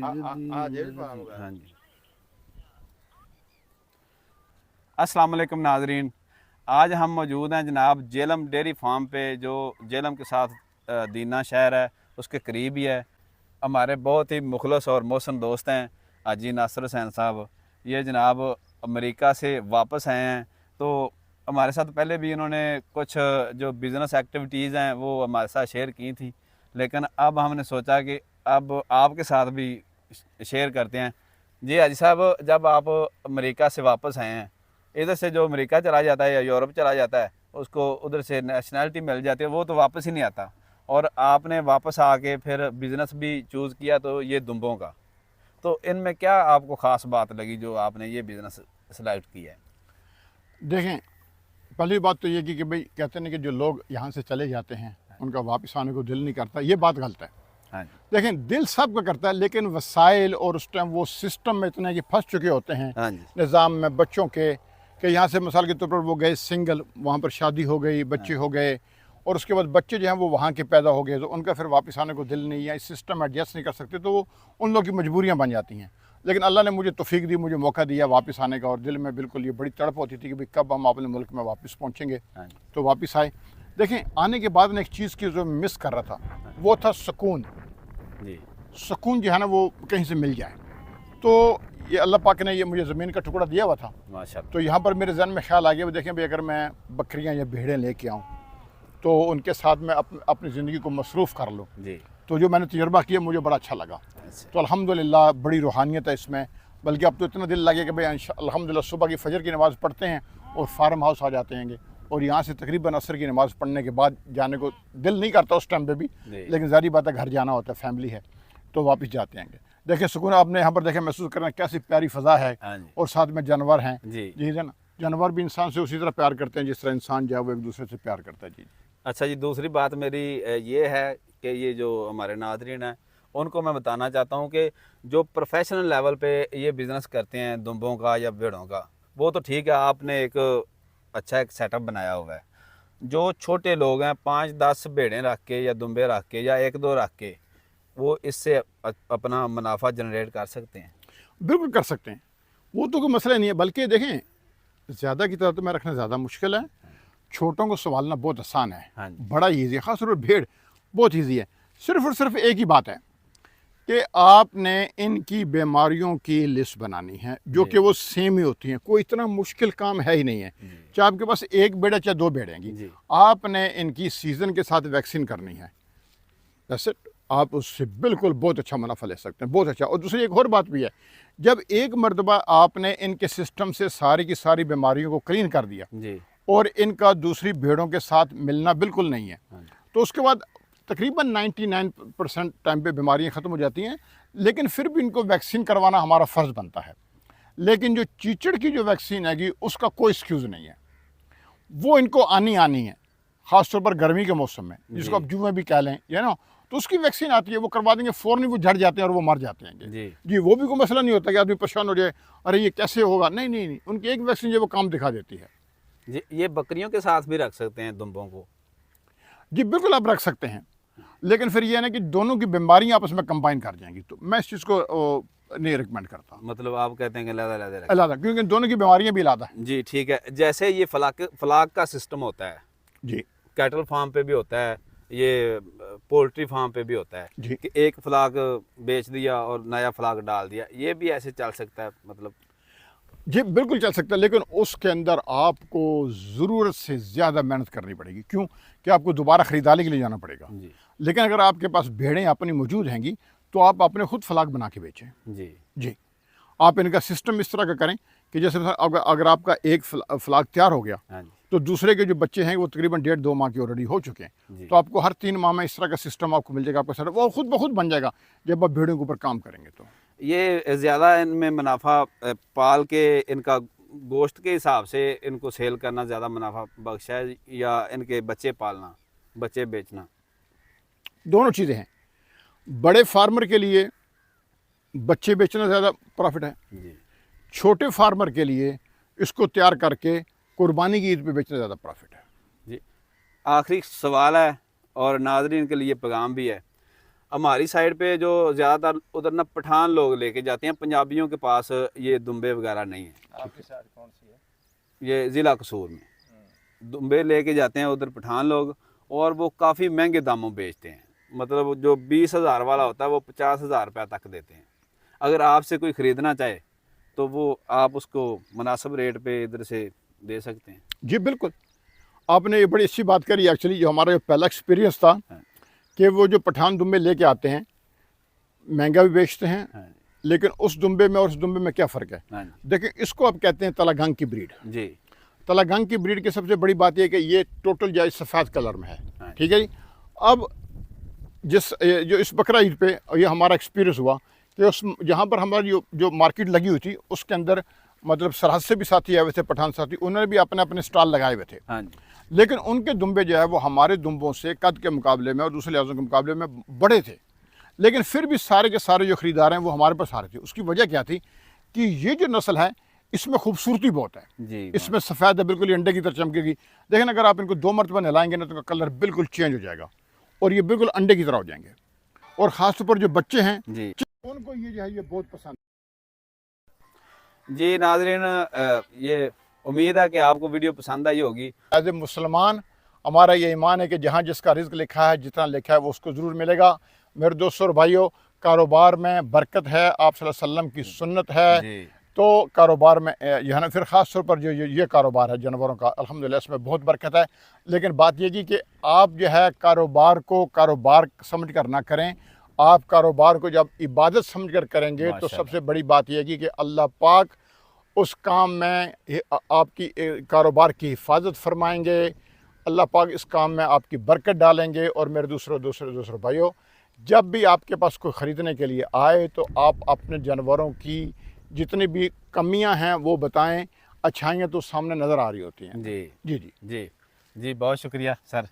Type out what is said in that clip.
हाँ जी। अस्सलाम वालेकुम नाजरीन, आज हम मौजूद हैं जनाब जेलम डेयरी फार्म पे, जो जेलम के साथ दीना शहर है उसके करीब ही है। हमारे बहुत ही मुखलस और मोहसिन दोस्त हैं हाजी नासिर हुसैन साहब। ये जनाब अमेरिका से वापस आए हैं, तो हमारे साथ पहले भी इन्होंने कुछ जो बिज़नेस एक्टिविटीज़ हैं वो हमारे साथ शेयर की थी, लेकिन अब हमने सोचा कि अब आपके साथ भी शेयर करते हैं। जी हाजी साहब, जब आप अमेरिका से वापस आए हैं, इधर से जो अमेरिका चला जाता है या यूरोप चला जाता है उसको उधर से नेशनैलिटी मिल जाती है, वो तो वापस ही नहीं आता, और आपने वापस आके फिर बिज़नेस भी चूज़ किया तो ये दुम्बों का। तो इनमें क्या आपको ख़ास बात लगी जो आपने ये बिज़नेस सेलेक्ट किया है? देखें, पहली बात तो ये कि भाई कहते हैं कि जो लोग यहाँ से चले जाते हैं उनका वापस आने को दिल नहीं करता, ये बात गलत है। हाँ जी। देखें, दिल सबका करता है, लेकिन वसाइल और उस टाइम वो सिस्टम में इतने कि फंस चुके होते हैं हाँ जी। निज़ाम में बच्चों के, कि यहाँ से मिसाल के तौर पर वो गए सिंगल, वहाँ पर शादी हो गई, बच्चे हो गए, और उसके बाद बच्चे जो हैं वो वहाँ के पैदा हो गए, तो उनका फिर वापस आने को दिल नहीं है, इस सिस्टम एडजस्ट नहीं कर सकते, तो वो उन लोगों की मजबूरियाँ बन जाती हैं। लेकिन अल्लाह ने मुझे तौफीक दी, मुझे मौका दिया वापस आने का, और दिल में बिल्कुल ये बड़ी तड़प होती थी कि भाई कब हम अपने मुल्क में वापस पहुँचेंगे। तो वापस आए। देखें, आने के बाद में एक चीज़ की जो मिस कर रहा था वो था सुकून। जी। सुकून जो है ना वो कहीं से मिल जाए, तो ये अल्लाह पाक ने ये मुझे ज़मीन का टुकड़ा दिया हुआ था। माशाअल्लाह। तो यहाँ पर मेरे जहन में ख्याल आ गया, देखें भाई अगर मैं बकरियाँ या भेड़ें लेके आऊँ तो उनके साथ मैं अपनी ज़िंदगी को मसरूफ़ कर लूँ। जी। तो जो मैंने तजुर्बा किया मुझे बड़ा अच्छा लगा। तो अल्हम्दुलिल्लाह बड़ी रूहानियत है इसमें, बल्कि अब तो इतना दिल लगे कि भाई अल्हम्दुलिल्लाह सुबह की फजर की नमाज़ पढ़ते हैं और फार्म हाउस आ जाते हैं, और यहाँ से तकरीबन असर की नमाज़ पढ़ने के बाद जाने को दिल नहीं करता उस टाइम पे भी, लेकिन ज़ाहिर बात है घर जाना होता है, फैमिली है, तो वापस जाते हैं। देखिए सुकून आपने यहाँ पर देखे महसूस करना, कैसी प्यारी फ़ज़ा है, और साथ में जानवर हैं। जी है ना, जानवर भी इंसान से उसी तरह प्यार करते हैं जिस तरह इंसान जो है वो एक दूसरे से प्यार करता है। जी। अच्छा जी, दूसरी बात मेरी ये है कि ये जो हमारे नाज़रीन हैं उनको मैं बताना चाहता हूँ कि जो प्रोफेशनल लेवल पे ये बिज़नेस करते हैं दुम्बों का या भेड़ों का, वो तो ठीक है, आपने एक अच्छा एक सेटअप बनाया हुआ है। जो छोटे लोग हैं 5-10 भेड़ें रख के या दुम्बे रख के या 1-2 रख के, वो इससे अपना मुनाफा जनरेट कर सकते हैं। बिल्कुल कर सकते हैं, वो तो कोई मसला नहीं है, बल्कि देखें ज़्यादा की तरह तो मैं रखना ज़्यादा मुश्किल है, छोटों को संभालना बहुत आसान है। हाँ। बड़ा ईजी है, ख़ासतौर पर भेड़ बहुत ईजी है। सिर्फ और सिर्फ एक ही बात है कि आपने इनकी बीमारियों की लिस्ट बनानी है, जो कि वो सेम ही होती हैं, कोई इतना मुश्किल काम है ही नहीं है। चाहे आपके पास एक भेड़ है चाहे 2 भेड़ हैं, आपने इनकी सीज़न के साथ वैक्सीन करनी है। That's it. आप उससे बिल्कुल बहुत अच्छा मुनाफा ले सकते हैं, बहुत अच्छा। और दूसरी एक और बात भी है, जब एक मरतबा आपने इनके सिस्टम से सारी की सारी बीमारियों को क्लीन कर दिया और इनका दूसरी भेड़ों के साथ मिलना बिल्कुल नहीं है, तो उसके बाद तकरीबन 99% टाइम पे बीमारियां ख़त्म हो जाती हैं। लेकिन फिर भी इनको वैक्सीन करवाना हमारा फ़र्ज़ बनता है। लेकिन जो चीचड़ की जो वैक्सीन है उसका कोई एक्सक्यूज़ नहीं है, वो इनको आनी है, ख़ासतौर पर गर्मी के मौसम में, जिसको आप जुए भी कह लें, या ना, तो उसकी वैक्सीन आती है, वो करवा देंगे, फ़ौरन वो झड़ जाते हैं और वो मर जाते हैं। जी, वो भी कोई मसला नहीं होता कि आदमी परेशान हो जाए, अरे ये कैसे होगा, नहीं, उनकी एक वैक्सीन जो वो काम दिखा देती है। जी, ये बकरियों के साथ भी रख सकते हैं दुम्बों को? जी बिल्कुल आप रख सकते हैं, लेकिन फिर ये है ना कि दोनों की बीमारियां आपस में कंबाइन कर जाएंगी, तो मैं इस चीज़ को नहीं रिकमेंड करता। मतलब आप कहते हैं कि अलग, क्योंकि दोनों की बीमारियां भी अलग हैं। जी ठीक है। जैसे ये फ्लाक का सिस्टम होता है जी, कैटल फार्म पे भी होता है, ये पोल्ट्री फार्म पे भी होता है जी, कि एक फ्लाक बेच दिया और नया फ्लाक डाल दिया, ये भी ऐसे चल सकता है? मतलब जी बिल्कुल चल सकता है, लेकिन उसके अंदर आपको ज़रूरत से ज़्यादा मेहनत करनी पड़ेगी। क्यों? कि आपको दोबारा ख़रीदारी के लिए जाना पड़ेगा। लेकिन अगर आपके पास भेड़ें अपनी मौजूद हैंगी तो आप अपने खुद फ्लाक बना के बेचें। जी, आप इनका सिस्टम इस तरह का करें कि जैसे अगर आपका एक फ्लाक तैयार हो गया, तो दूसरे के जो बच्चे हैं वो तकरीबन 1.5-2 माह के ऑलरेडी हो चुके हैं, तो आपको हर 3 माह में इस तरह का सिस्टम आपको मिल जाएगा, आपका सेटअप वो खुद ब खुद बन जाएगा जब आप भेड़ों के ऊपर काम करेंगे। तो ये ज़्यादा इनमें मुनाफा पाल के इनका गोश्त के हिसाब से इनको सेल करना ज़्यादा मुनाफा बख्श है, या इनके बच्चे पालना, बच्चे बेचना? दोनों चीज़ें हैं। बड़े फार्मर के लिए बच्चे बेचना ज़्यादा प्रॉफिट है, छोटे फार्मर के लिए इसको तैयार करके कुर्बानी की ईद पे बेचना ज़्यादा प्रॉफिट है। जी, आखिरी सवाल है और नाज़रीन के लिए पैगाम भी है। हमारी साइड पे जो ज़्यादातर उधर ना पठान लोग लेके जाते हैं, पंजाबियों के पास ये दुम्बे वगैरह नहीं है। आपकी साइड कौन सी है? ये ज़िला कसूर में दुम्बे लेके जाते हैं उधर पठान लोग, और वो काफ़ी महंगे दामों बेचते हैं। मतलब जो 20,000 वाला होता है वो 50,000 रुपया तक देते हैं। अगर आपसे कोई ख़रीदना चाहे तो वो आप उसको मुनासिब रेट पे इधर से दे सकते हैं। जी बिल्कुल, आपने ये बड़ी अच्छी बात करी। एक्चुअली जो हमारा जो पहला एक्सपीरियंस था हाँ। कि वो जो पठान दुम्बे लेके आते हैं महंगा भी बेचते हैं, हाँ लेकिन उस दुम्बे में और उस दुम्बे में क्या फ़र्क है? हाँ देखिए, इसको आप कहते हैं तलागंग की ब्रीड। जी। तलागंग की ब्रीड की सबसे बड़ी बात यह है कि ये टोटल जो सफ़ेद कलर में है। हाँ। ठीक है जी। अब जो इस बकरा ईद पे ये हमारा एक्सपीरियंस हुआ कि उस जहाँ पर हमारी जो मार्केट लगी हुई थी उसके अंदर मतलब सरहद से भी साथी आए हुए थे, पठान साथी, उन्होंने भी अपने अपने स्टॉल लगाए हुए थे। हाँ जी। लेकिन उनके दुम्बे जो है वो हमारे दुम्बों से कद के मुकाबले में और दूसरे लिहाजों के मुकाबले में बड़े थे, लेकिन फिर भी सारे के सारे जो ख़रीदार हैं वो हमारे पास आ रहे थे। उसकी वजह क्या थी कि ये जो नस्ल है इसमें खूबसूरती बहुत है। जी। इसमें सफ़ेद है, बिल्कुल अंडे की तरह चमकेगी। लेकिन अगर आप इनको 2 मरतबा नहलाएंगे ना तो इनका कलर बिल्कुल चेंज हो जाएगा और ये बिल्कुल अंडे की तरह हो जाएंगे। और ख़ास तौर पर जो बच्चे हैं जी उनको ये जो है ये बहुत पसंद। जी नाज़रीन, ये उम्मीद है कि आपको वीडियो पसंद आई होगी। एज ए मुसलमान हमारा ये ईमान है कि जहाँ जिसका रिज़्क लिखा है, जितना लिखा है वो उसको ज़रूर मिलेगा। मेरे दोस्तों और भाइयों, कारोबार में बरकत है, आप सल्लल्लाहु अलैहि वसल्लम की सुन्नत है। जी। तो कारोबार में यह ना फिर ख़ास तौर पर जो ये कारोबार है जानवरों का, अल्हम्दुलिल्लाह इसमें बहुत बरकत है। लेकिन बात ये की कि आप जो है कारोबार को कारोबार समझ कर ना करें। आप कारोबार को जब इबादत समझ कर करेंगे तो सबसे बड़ी बात यह है कि अल्लाह पाक उस काम में आपकी कारोबार की हिफाजत फरमाएंगे। अल्लाह पाक इस काम में आपकी बरकत डालेंगे। और मेरे दूसरे भाइयों, जब भी आपके पास कोई ख़रीदने के लिए आए तो आप अपने जानवरों की जितनी भी कमियां हैं वो बताएं। अच्छाइयाँ तो सामने नज़र आ रही होती हैं। जी जी जी। जी जी, बहुत शुक्रिया सर।